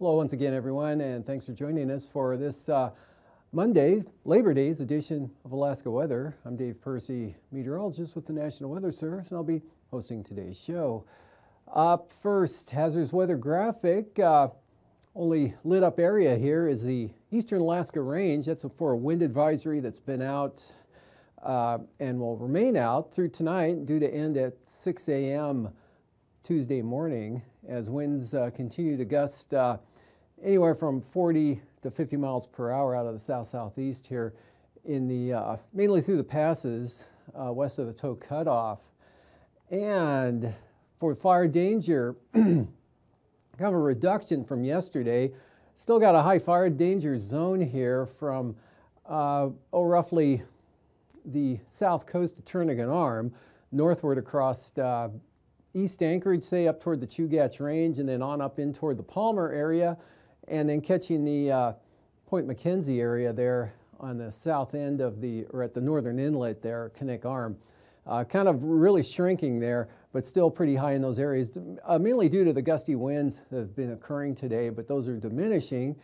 Hello once again, everyone, and thanks for joining us for this Monday, Labor Day's edition of Alaska Weather. I'm Dave Percy, meteorologist with the National Weather Service, and I'll be hosting today's show. Up first, hazardous weather graphic. Only lit up area here is the Eastern Alaska Range. That's for a wind advisory that's been out and will remain out through tonight, due to end at 6 a.m. Tuesday morning, as winds continue to gust anywhere from 40 to 50 miles per hour out of the south-southeast here in the mainly through the passes west of the Toe Cutoff. And for fire danger, kind of a reduction from yesterday. Still got a high fire danger zone here from roughly the south coast of Turnagain Arm, northward across East Anchorage, say up toward the Chugach Range, and then on up in toward the Palmer area, and then catching the Point McKenzie area there on the south end of or at the northern inlet there, Knik Arm. Kind of really shrinking there, but still pretty high in those areas, mainly due to the gusty winds that have been occurring today, but those are diminishing.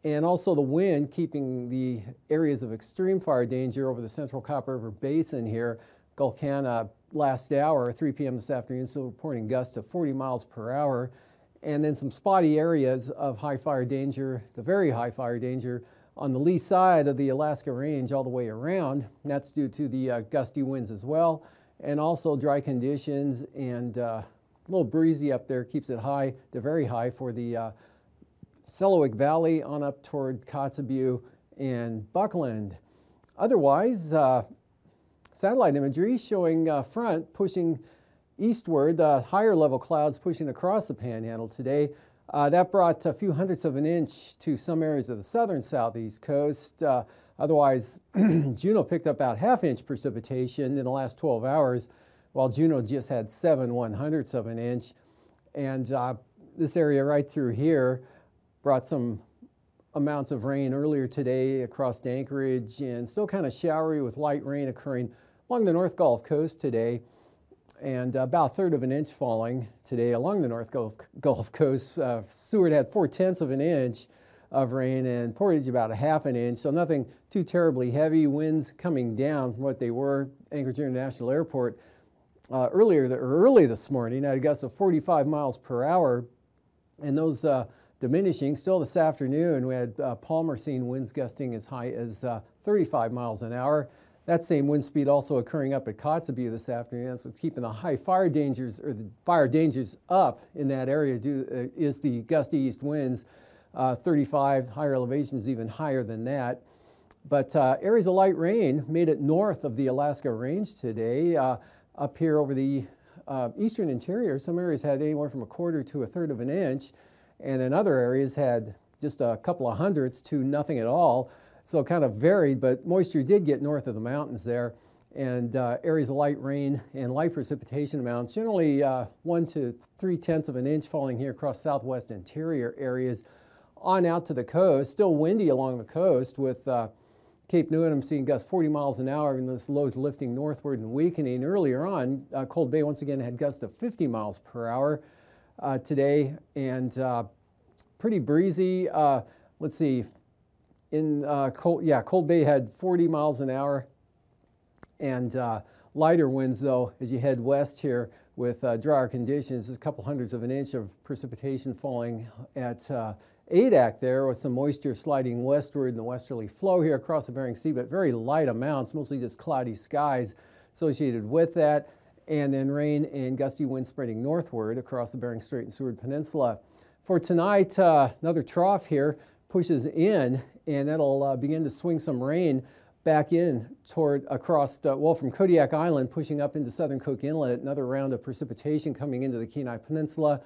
And also the wind keeping the areas of extreme fire danger over the central Copper River Basin here. Gulkana last hour, 3 p.m. this afternoon, still reporting gusts of 40 miles per hour. And then some spotty areas of high fire danger to very high fire danger on the lee side of the Alaska Range all the way around. And that's due to the gusty winds as well, and also dry conditions, and a little breezy up there keeps it high to very high for the Selawik Valley on up toward Kotzebue and Buckland. Otherwise, satellite imagery showing front pushing eastward, higher level clouds pushing across the Panhandle today. That brought a few hundredths of an inch to some areas of the southern southeast coast. Otherwise, Juneau picked up about half-inch precipitation in the last 12 hours, while Juneau just had 7/100ths of an inch. And this area right through here brought some amounts of rain earlier today across Anchorage, and still kind of showery with light rain occurring along the North Gulf Coast today. And about a third of an inch falling today along the North Gulf Coast. Seward had 4/10ths of an inch of rain, and Portage about a half an inch, so nothing too terribly heavy. Winds coming down from what they were. Anchorage International Airport early this morning at a gust of 45 miles per hour, and those diminishing. Still this afternoon, we had Palmer seeing winds gusting as high as 35 miles an hour. That same wind speed also occurring up at Kotzebue this afternoon. That's what's keeping the high fire dangers, or the fire dangers up in that area, is the gusty east winds. 35, higher elevations even higher than that. But areas of light rain made it north of the Alaska Range today. Up here over the eastern interior, some areas had anywhere from a quarter to a third of an inch, and then other areas had just a couple of hundredths to nothing at all. So kind of varied, but moisture did get north of the mountains there, and areas of light rain and light precipitation amounts, generally 1 to 3/10ths of an inch falling here across southwest interior areas on out to the coast. Still windy along the coast, with Cape Newton seeing gusts 40 miles an hour, and this lows lifting northward and weakening. Earlier on, Cold Bay once again had gusts of 50 miles per hour today, and pretty breezy. Let's see. Cold Bay had 40 miles an hour, and lighter winds though as you head west here with drier conditions. There's a couple hundredths of an inch of precipitation falling at Adak there, with some moisture sliding westward in the westerly flow here across the Bering Sea, but very light amounts, mostly just cloudy skies associated with that, and then rain and gusty winds spreading northward across the Bering Strait and Seward Peninsula. For tonight, another trough here pushes in, and that'll begin to swing some rain back in toward across, from Kodiak Island, pushing up into southern Cook Inlet. Another round of precipitation coming into the Kenai Peninsula,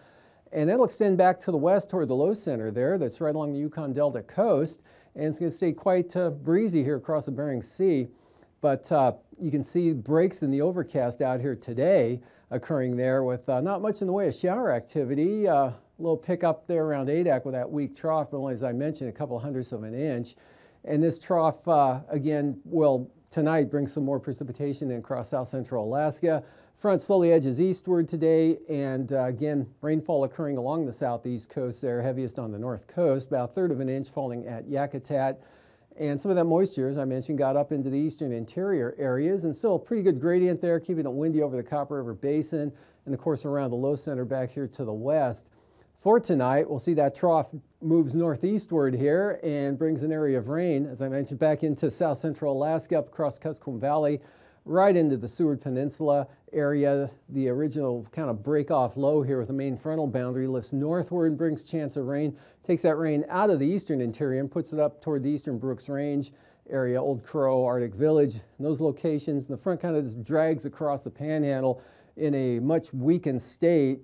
and that'll extend back to the west toward the low center there. That's right along the Yukon Delta coast, and it's going to stay quite breezy here across the Bering Sea. But you can see breaks in the overcast out here today occurring there, with not much in the way of shower activity. A little pickup there around Adak with that weak trough, but only, as I mentioned, a couple hundredths of an inch. And this trough, again, will tonight bring some more precipitation in across south central Alaska. Front slowly edges eastward today, and again, rainfall occurring along the southeast coast there, heaviest on the north coast, about 1/3 of an inch falling at Yakutat. And some of that moisture, as I mentioned, got up into the eastern interior areas, and still a pretty good gradient there, keeping it windy over the Copper River Basin, and of course around the low center back here to the west. For tonight, we'll see that trough moves northeastward here and brings an area of rain, as I mentioned, back into south central Alaska, up across Kuskokwim Valley, right into the Seward Peninsula area. The original kind of break-off low here with the main frontal boundary lifts northward and brings chance of rain, takes that rain out of the eastern interior and puts it up toward the eastern Brooks Range area, Old Crow, Arctic Village, and those locations. And the front kind of just drags across the panhandle in a much weakened state.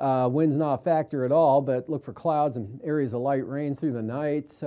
Wind's not a factor at all, but look for clouds and areas of light rain through the night.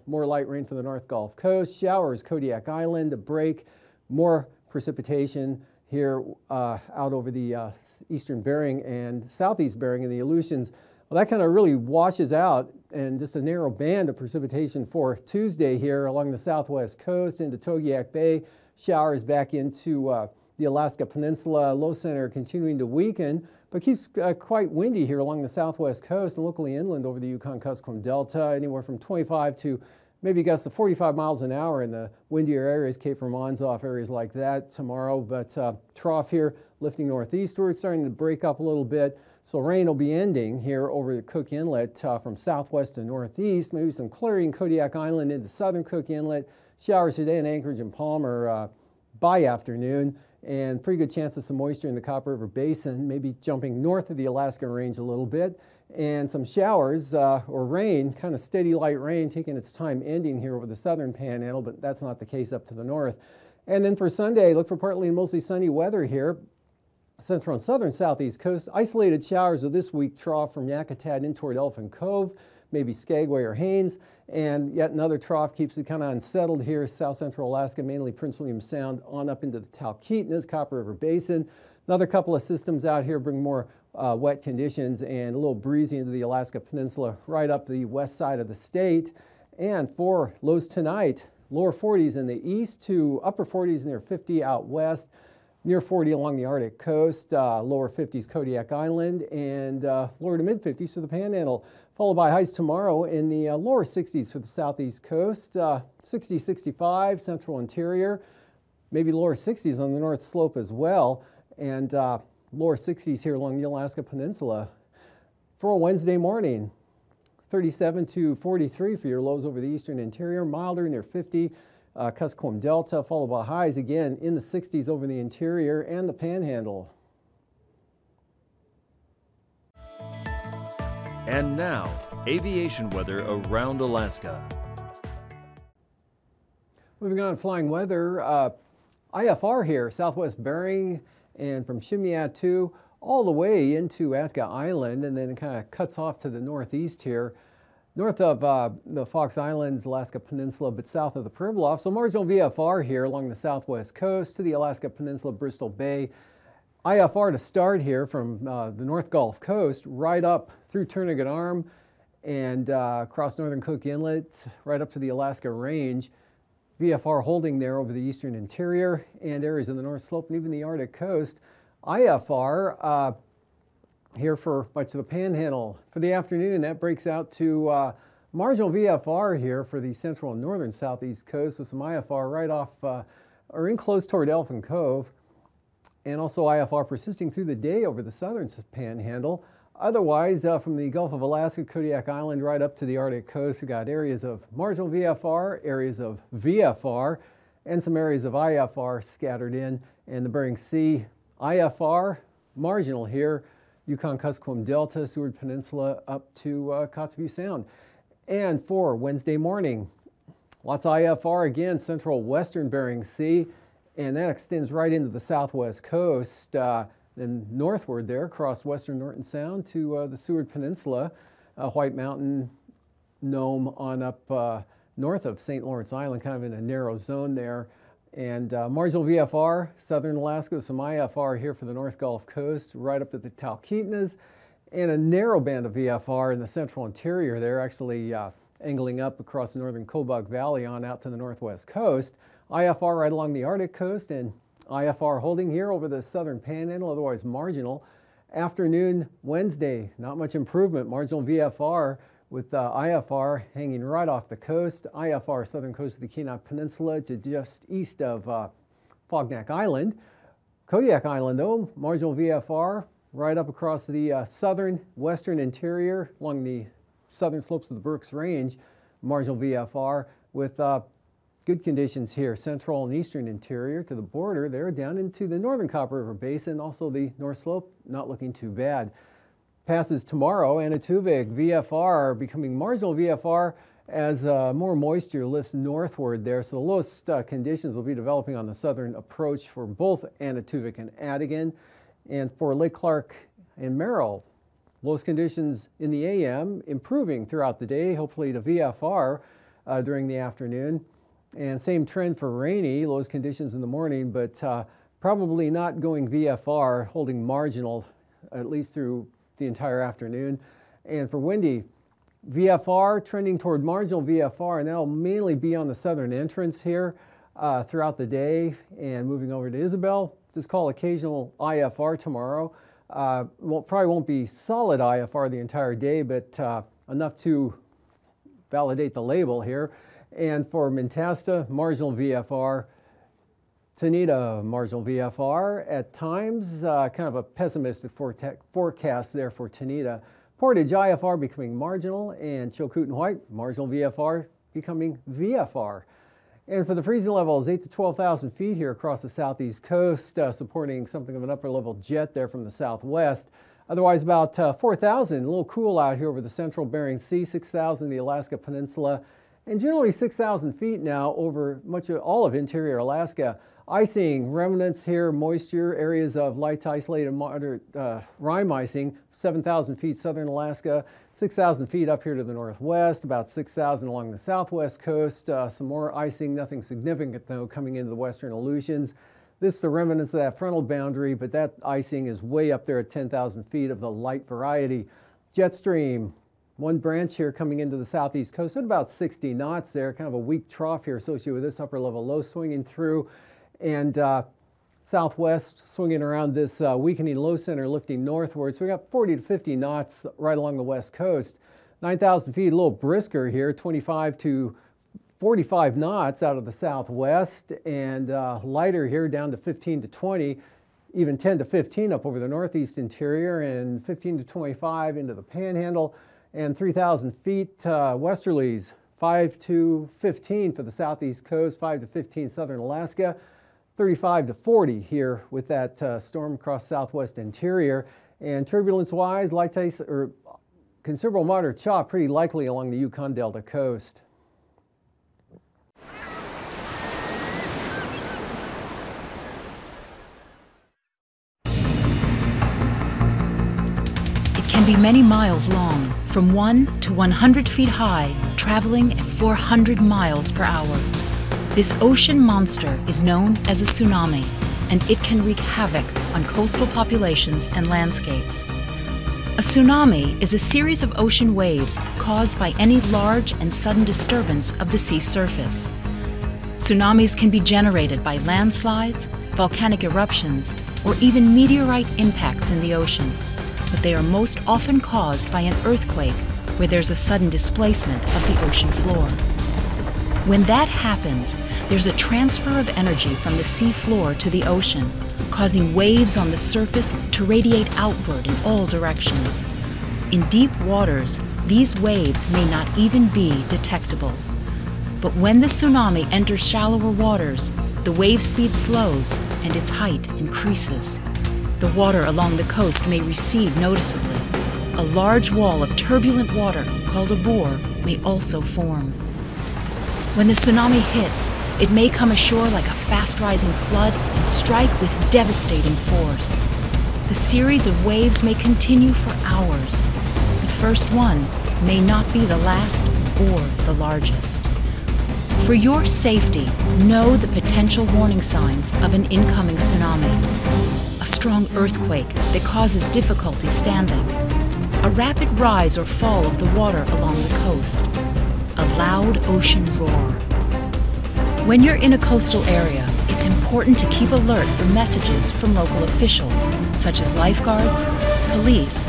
More light rain for the North Gulf Coast. Showers, Kodiak Island, a break. More precipitation here out over the eastern Bering and southeast Bering and the Aleutians. Well, that kind of really washes out, and just a narrow band of precipitation for Tuesday here along the southwest coast into Togiak Bay. Showers back into the Alaska Peninsula. Low center continuing to weaken, but keeps quite windy here along the southwest coast and locally inland over the Yukon-Kuskokwim Delta, anywhere from 25 to maybe gusts to 45 miles an hour in the windier areas, Cape Romanzoff areas like that tomorrow. But trough here lifting northeastward, starting to break up a little bit. So rain will be ending here over the Cook Inlet from southwest to northeast. Maybe some clearing Kodiak Island into southern Cook Inlet. Showers today in Anchorage and Palmer by afternoon. And pretty good chance of some moisture in the Copper River Basin, maybe jumping north of the Alaska Range a little bit. And some showers or rain, kind of steady light rain, taking its time ending here over the southern panhandle, but that's not the case up to the north. And then for Sunday, look for partly and mostly sunny weather here. Central and southern southeast coast, isolated showers of this week trough from Yakutat in toward Elephant Cove, maybe Skagway or Haines, and yet another trough keeps it kind of unsettled here, south central Alaska, mainly Prince William Sound, on up into the Talkeetnas, Copper River Basin. Another couple of systems out here bring more wet conditions and a little breezy into the Alaska Peninsula right up the west side of the state. And for lows tonight, lower 40s in the east to upper 40s near 50 out west. Near 40 along the Arctic coast, lower 50s Kodiak Island, and lower to mid 50s for the Panhandle, followed by highs tomorrow in the lower 60s for the southeast coast, 60, 65 central interior, maybe lower 60s on the north slope as well, and lower 60s here along the Alaska Peninsula. For a Wednesday morning, 37 to 43 for your lows over the eastern interior, milder near 50. Kuskokwim Delta, followed by highs again in the 60s over the interior and the Panhandle. And now, aviation weather around Alaska. Moving on, flying weather. IFR here, southwest Bering, and from Shimyatu all the way into Atka Island, and then it kind of cuts off to the northeast here. North of the Fox Islands, Alaska Peninsula, but south of the Pribilof. So marginal VFR here along the southwest coast to the Alaska Peninsula, Bristol Bay. IFR to start here from the North Gulf Coast, right up through Turnagain Arm and across northern Cook Inlet, right up to the Alaska Range. VFR holding there over the eastern interior and areas of the North Slope and even the Arctic coast. IFR here for much of the Panhandle. For the afternoon, that breaks out to marginal VFR here for the central and northern southeast coast with some IFR right off or in close toward Elephant Cove, and also IFR persisting through the day over the southern Panhandle. Otherwise, from the Gulf of Alaska, Kodiak Island, right up to the Arctic coast, we've got areas of marginal VFR, areas of VFR, and some areas of IFR scattered in. And the Bering Sea, IFR, marginal here, Yukon-Kuskokwim Delta, Seward Peninsula, up to Kotzebue Sound. And for Wednesday morning, lots of IFR again, central western Bering Sea, and that extends right into the southwest coast, then northward there across western Norton Sound to the Seward Peninsula, White Mountain, Nome on up north of St. Lawrence Island, kind of in a narrow zone there. And marginal VFR, southern Alaska, with some IFR here for the North Gulf Coast, right up to the Talkeetnas, and a narrow band of VFR in the central interior there, actually angling up across the northern Kobuk Valley on out to the northwest coast. IFR right along the Arctic coast, and IFR holding here over the southern panhandle, otherwise marginal. Afternoon Wednesday, not much improvement. Marginal VFR with IFR hanging right off the coast. IFR southern coast of the Kenai Peninsula to just east of Fognac Island. Kodiak Island though, marginal VFR right up across the southern western interior along the southern slopes of the Berks Range. Marginal VFR with good conditions here, central and eastern interior to the border there, down into the northern Copper River Basin, also the North Slope, not looking too bad. Passes tomorrow, Anaktuvuk VFR becoming marginal VFR as more moisture lifts northward there, so the lowest conditions will be developing on the southern approach for both Anaktuvuk and Adigan. And for Lake Clark and Merrill, lowest conditions in the AM improving throughout the day, hopefully to VFR during the afternoon. And same trend for Rainy, lowest conditions in the morning, but probably not going VFR, holding marginal at least through the entire afternoon. And for Windy, VFR trending toward marginal VFR, and that'll mainly be on the southern entrance here throughout the day. And moving over to Isabel, just call occasional IFR tomorrow. Probably won't be solid IFR the entire day, but enough to validate the label here. And for Mentasta, marginal VFR. Tanita, marginal VFR. At times, kind of a pessimistic forecast there for Tanita. Portage, IFR becoming marginal, and Chilkoot and White, marginal VFR becoming VFR. And for the freezing levels, 8 to 12,000 feet here across the southeast coast, supporting something of an upper level jet there from the southwest. Otherwise, about 4,000, a little cool out here over the central Bering Sea, 6,000 the Alaska Peninsula, and generally 6,000 feet now over much of all of interior Alaska. Icing, remnants here, moisture, areas of light isolated moderate rime icing, 7,000 feet southern Alaska, 6,000 feet up here to the northwest, about 6,000 along the southwest coast. Some more icing, nothing significant though, coming into the western Aleutians. This is the remnants of that frontal boundary, but that icing is way up there at 10,000 feet of the light variety. Jet stream, one branch here coming into the southeast coast at about 60 knots there, kind of a weak trough here associated with this upper level low swinging through, and southwest swinging around this weakening low center lifting northward. So we got 40 to 50 knots right along the west coast. 9,000 feet, a little brisker here, 25 to 45 knots out of the southwest, and lighter here down to 15 to 20, even 10 to 15 up over the northeast interior, and 15 to 25 into the panhandle. And 3,000 feet westerlies, 5 to 15 for the southeast coast, 5 to 15 southern Alaska, 35 to 40 here with that storm across southwest interior. And turbulence-wise, light ice or considerable moderate chop pretty likely along the Yukon Delta coast. Can be many miles long, from 1 to 100 feet high, traveling at 400 miles per hour. This ocean monster is known as a tsunami, and it can wreak havoc on coastal populations and landscapes. A tsunami is a series of ocean waves caused by any large and sudden disturbance of the sea surface. Tsunamis can be generated by landslides, volcanic eruptions, or even meteorite impacts in the ocean, but they are most often caused by an earthquake where there's a sudden displacement of the ocean floor. When that happens, there's a transfer of energy from the sea floor to the ocean, causing waves on the surface to radiate outward in all directions. In deep waters, these waves may not even be detectable. But when the tsunami enters shallower waters, the wave speed slows and its height increases. The water along the coast may recede noticeably. A large wall of turbulent water, called a bore, may also form. When the tsunami hits, it may come ashore like a fast-rising flood and strike with devastating force. The series of waves may continue for hours. The first one may not be the last or the largest. For your safety, know the potential warning signs of an incoming tsunami. A strong earthquake that causes difficulty standing. A rapid rise or fall of the water along the coast. A loud ocean roar. When you're in a coastal area, It's important to keep alert for messages from local officials, such as lifeguards, police,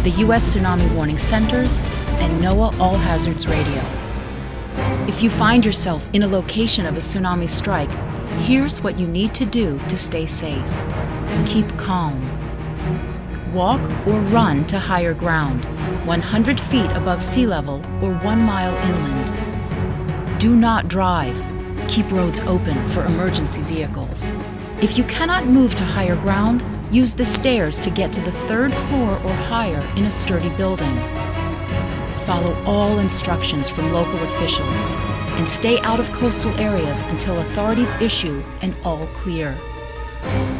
the U.S. Tsunami Warning Centers, and NOAA All Hazards Radio. If you find yourself in a location of a tsunami strike, here's what you need to do to stay safe. Keep calm. Walk or run to higher ground, 100 feet above sea level or 1 mile inland. Do not drive. Keep roads open for emergency vehicles. If you cannot move to higher ground, use the stairs to get to the 3rd floor or higher in a sturdy building. Follow all instructions from local officials and stay out of coastal areas until authorities issue an all clear.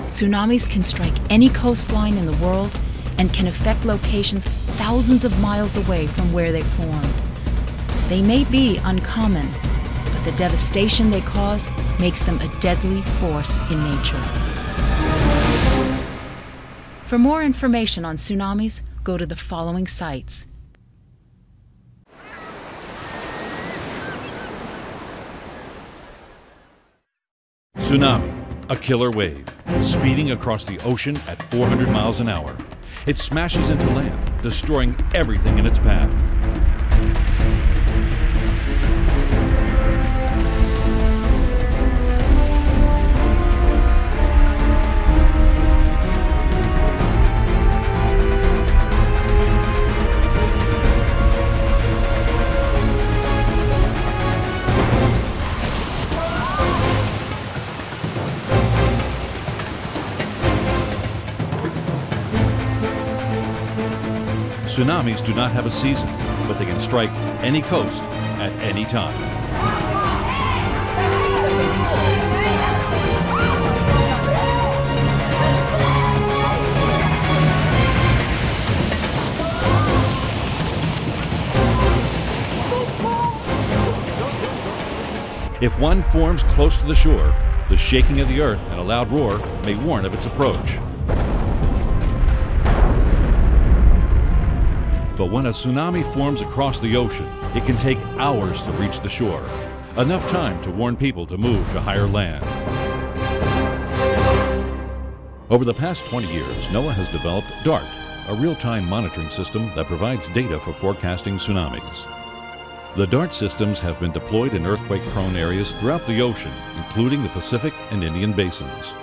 Tsunamis can strike any coastline in the world and can affect locations thousands of miles away from where they formed. They may be uncommon, but the devastation they cause makes them a deadly force in nature. For more information on tsunamis, go to the following sites. Tsunami, a killer wave, speeding across the ocean at 400 miles an hour. It smashes into land, destroying everything in its path. Tsunamis do not have a season, but they can strike any coast at any time. If one forms close to the shore, the shaking of the earth and a loud roar may warn of its approach. But when a tsunami forms across the ocean, it can take hours to reach the shore, enough time to warn people to move to higher land. Over the past 20 years, NOAA has developed DART, a real-time monitoring system that provides data for forecasting tsunamis. The DART systems have been deployed in earthquake-prone areas throughout the ocean, including the Pacific and Indian basins.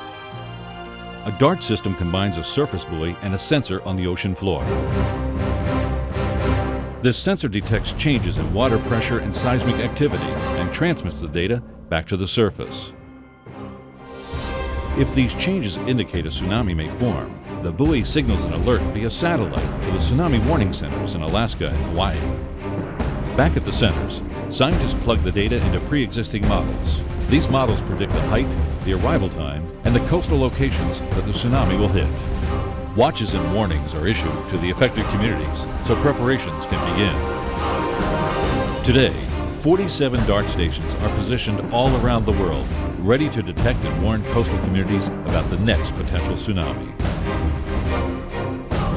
A DART system combines a surface buoy and a sensor on the ocean floor. This sensor detects changes in water pressure and seismic activity and transmits the data back to the surface. If these changes indicate a tsunami may form, the buoy signals an alert via satellite to the tsunami warning centers in Alaska and Hawaii. Back at the centers, scientists plug the data into pre-existing models. These models predict the height, the arrival time, and the coastal locations that the tsunami will hit. Watches and warnings are issued to the affected communities so preparations can begin. Today, 47 DART stations are positioned all around the world, ready to detect and warn coastal communities about the next potential tsunami.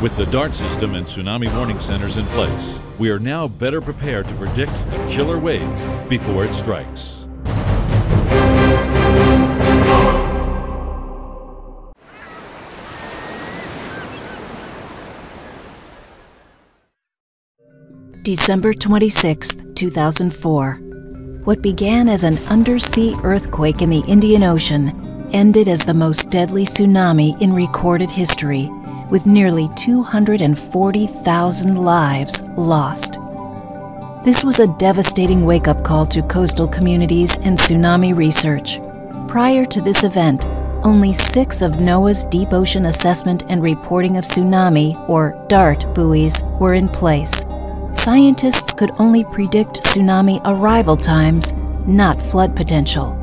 With the DART system and tsunami warning centers in place, we are now better prepared to predict a killer wave before it strikes. December 26, 2004. What began as an undersea earthquake in the Indian Ocean ended as the most deadly tsunami in recorded history, with nearly 240,000 lives lost. This was a devastating wake-up call to coastal communities and tsunami research. Prior to this event, only 6 of NOAA's Deep Ocean Assessment and Reporting of Tsunami, or DART, buoys were in place. Scientists could only predict tsunami arrival times, not flood potential.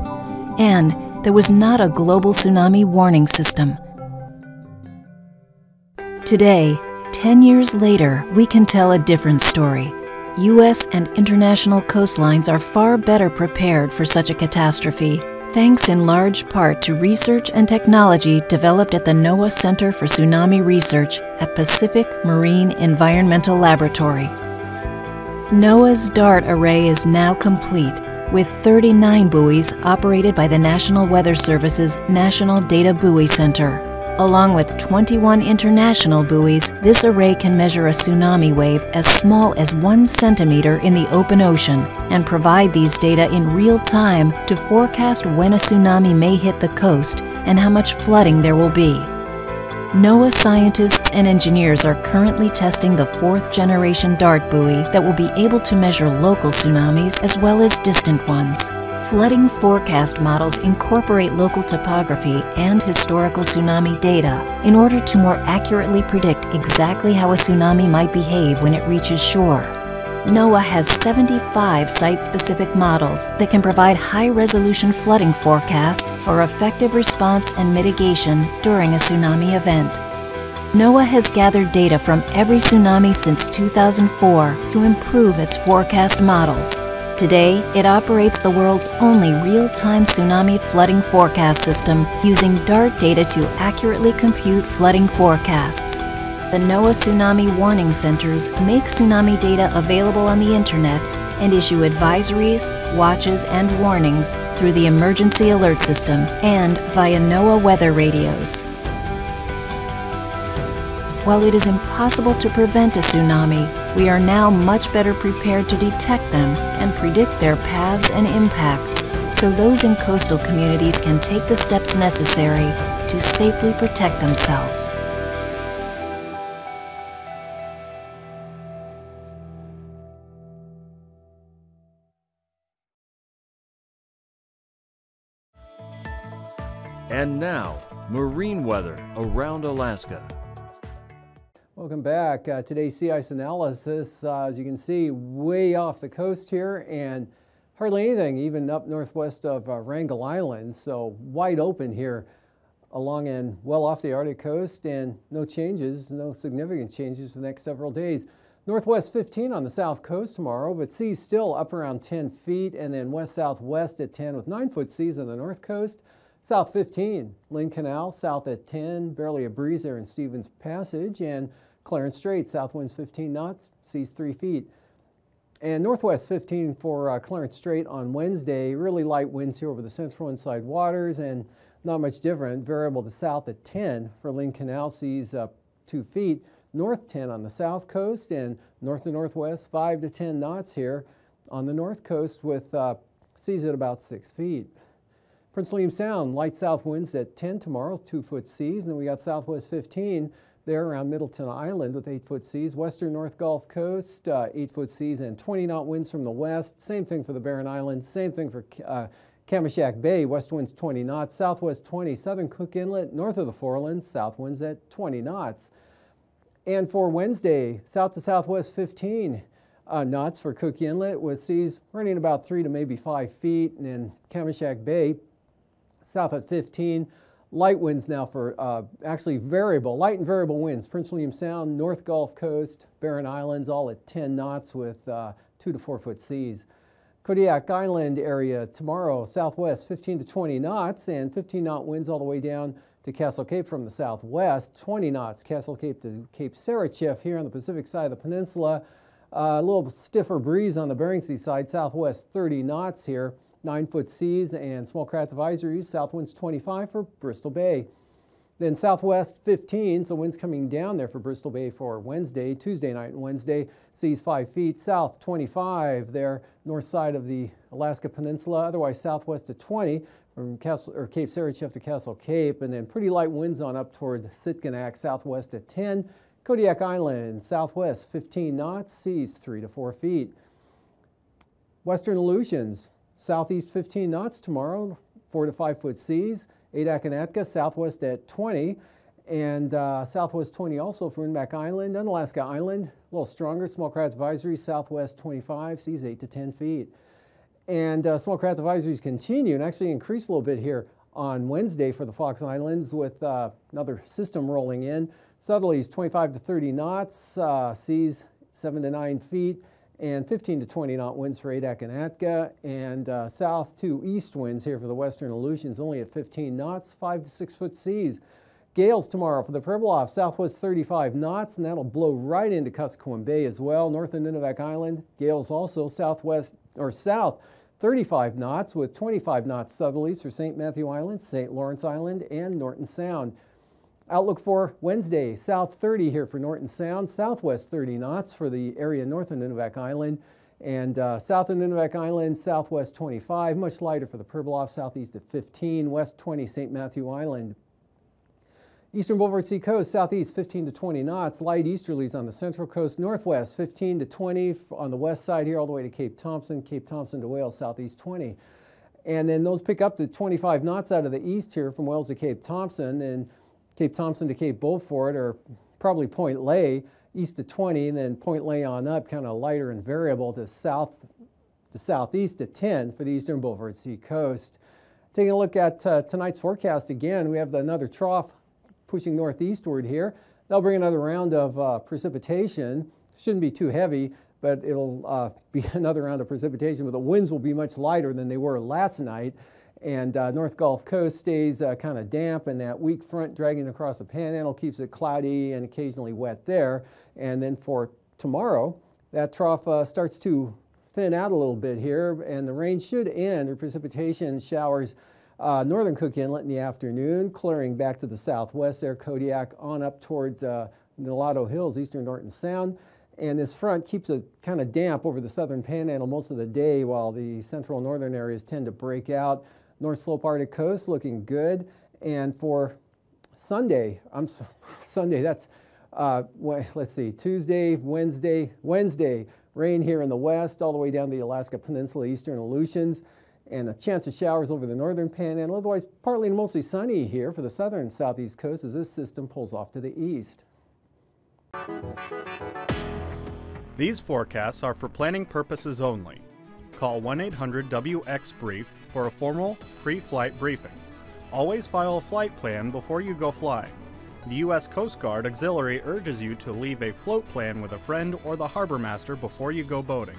And there was not a global tsunami warning system. Today, 10 years later, we can tell a different story. U.S. and international coastlines are far better prepared for such a catastrophe, thanks in large part to research and technology developed at the NOAA Center for Tsunami Research at Pacific Marine Environmental Laboratory. NOAA's DART array is now complete, With 39 buoys operated by the National Weather Service's National Data Buoy Center. Along with 21 international buoys, this array can measure a tsunami wave as small as 1 centimeter in the open ocean and provide these data in real time to forecast when a tsunami may hit the coast and how much flooding there will be. NOAA scientists and engineers are currently testing the 4th-generation DART buoy that will be able to measure local tsunamis as well as distant ones. Flooding forecast models incorporate local topography and historical tsunami data in order to more accurately predict exactly how a tsunami might behave when it reaches shore. NOAA has 75 site-specific models that can provide high-resolution flooding forecasts for effective response and mitigation during a tsunami event. NOAA has gathered data from every tsunami since 2004 to improve its forecast models. Today, it operates the world's only real-time tsunami flooding forecast system using DART data to accurately compute flooding forecasts. The NOAA Tsunami Warning Centers make tsunami data available on the Internet and issue advisories, watches, and warnings through the Emergency Alert System and via NOAA weather radios. While it is impossible to prevent a tsunami, we are now much better prepared to detect them and predict their paths and impacts, so those in coastal communities can take the steps necessary to safely protect themselves. And now, marine weather around Alaska. Welcome back. Today's sea ice analysis, as you can see, way off the coast here and hardly anything even up northwest of Wrangel Island. So wide open here along and well off the Arctic coast, and no changes, no significant changes for the next several days. Northwest 15 on the south coast tomorrow, but seas still up around 10 feet, and then west-southwest at 10 with 9-foot seas on the north coast. South 15, Lynn Canal, south at 10, barely a breeze there in Stevens Passage, and Clarence Strait, south winds 15 knots, seas 3 feet. And northwest 15 for Clarence Strait on Wednesday, really light winds here over the central inside waters, and not much different, variable to south at 10 for Lynn Canal, seas up 2 feet. North 10 on the south coast, and north to northwest 5 to 10 knots here on the north coast with seas at about 6 feet. Prince William Sound, light south winds at 10 tomorrow, 2-foot seas. And then we got southwest 15 there around Middleton Island with 8-foot seas. Western North Gulf Coast, 8-foot seas and 20-knot winds from the west. Same thing for the Barren Islands. Same thing for Kamishak Bay, west winds 20 knots. Southwest 20, southern Cook Inlet, north of the Forelands, south winds at 20 knots. And for Wednesday, south to southwest 15 knots for Cook Inlet with seas running about 3 to maybe 5 feet. And then Kamishak Bay, south at 15, light winds now for actually variable, light and variable winds. Prince William Sound, North Gulf Coast, Barren Islands, all at 10 knots with 2 to 4 foot seas. Kodiak Island area tomorrow, southwest 15 to 20 knots and 15-knot winds all the way down to Castle Cape from the southwest, 20 knots, Castle Cape to Cape Sarachef here on the Pacific side of the peninsula. A little stiffer breeze on the Bering Sea side, southwest 30 knots here. 9-foot seas and small craft advisories, south winds 25 for Bristol Bay. Then southwest 15, so winds coming down there for Bristol Bay for Wednesday, Tuesday night and Wednesday, seas 5 feet. South 25 there, north side of the Alaska Peninsula, otherwise southwest to 20 from Cape Sarachef to Castle Cape, and then pretty light winds on up toward Sitkinak, southwest at 10. Kodiak Island, southwest 15 knots, seas 3 to 4 feet. Western Aleutians, southeast 15 knots tomorrow, 4 to 5 foot seas. Adakanatka, southwest at 20, and southwest 20 also for Winback Island. Unalaska Island, a little stronger, small craft advisory, southwest 25, seas 8 to 10 feet. And small craft advisories continue and actually increase a little bit here on Wednesday for the Fox Islands with another system rolling in. Southerlies 25 to 30 knots, seas 7 to 9 feet. And 15 to 20 knot winds for Adak and Atka, and south to east winds here for the Western Aleutians, only at 15 knots, 5 to 6 foot seas. Gales tomorrow for the Pribilof, southwest 35 knots, and that'll blow right into Kuskokwim Bay as well. North of Nunivak Island, gales also southwest or south 35 knots with 25 knots southerlies for St. Matthew Island, St. Lawrence Island, and Norton Sound. Outlook for Wednesday, south 30 here for Norton Sound, southwest 30 knots for the area north of Nunivak Island, and south of Nunivak Island, southwest 25, much lighter for the Pribilof, southeast at 15, west 20 St. Matthew Island. Eastern Boulevard Sea Coast, southeast 15 to 20 knots, light easterlies on the central coast, northwest 15 to 20 on the west side here all the way to Cape Thompson to Wales, southeast 20. And then those pick up to 25 knots out of the east here from Wales to Cape Thompson, and Cape Thompson to Cape Beaufort, or probably Point Lay, east to 20, and then Point Lay on up, kind of lighter and variable to southeast at 10 for the Eastern Boulevard Sea Coast. Taking a look at tonight's forecast again, we have another trough pushing northeastward here. That'll bring another round of precipitation. Shouldn't be too heavy, but it'll be another round of precipitation, but the winds will be much lighter than they were last night. And North Gulf Coast stays kind of damp, and that weak front dragging across the panhandle keeps it cloudy and occasionally wet there. And then for tomorrow, that trough starts to thin out a little bit here, and the rain should end, or precipitation showers northern Cook Inlet in the afternoon, clearing back to the southwest there, Kodiak on up toward Nulato Hills, eastern Norton Sound. And this front keeps it kind of damp over the southern panhandle most of the day, while the central and northern areas tend to break out. North Slope Arctic Coast looking good. And for Sunday, that's, let's see, Tuesday, Wednesday, rain here in the west all the way down the Alaska Peninsula, eastern Aleutians, and a chance of showers over the northern panhandle. Otherwise, partly and mostly sunny here for the southern and southeast coast as this system pulls off to the east. These forecasts are for planning purposes only. Call 1-800-WX-BRIEF for a formal pre-flight briefing. Always file a flight plan before you go flying. The U.S. Coast Guard Auxiliary urges you to leave a float plan with a friend or the harbor master before you go boating.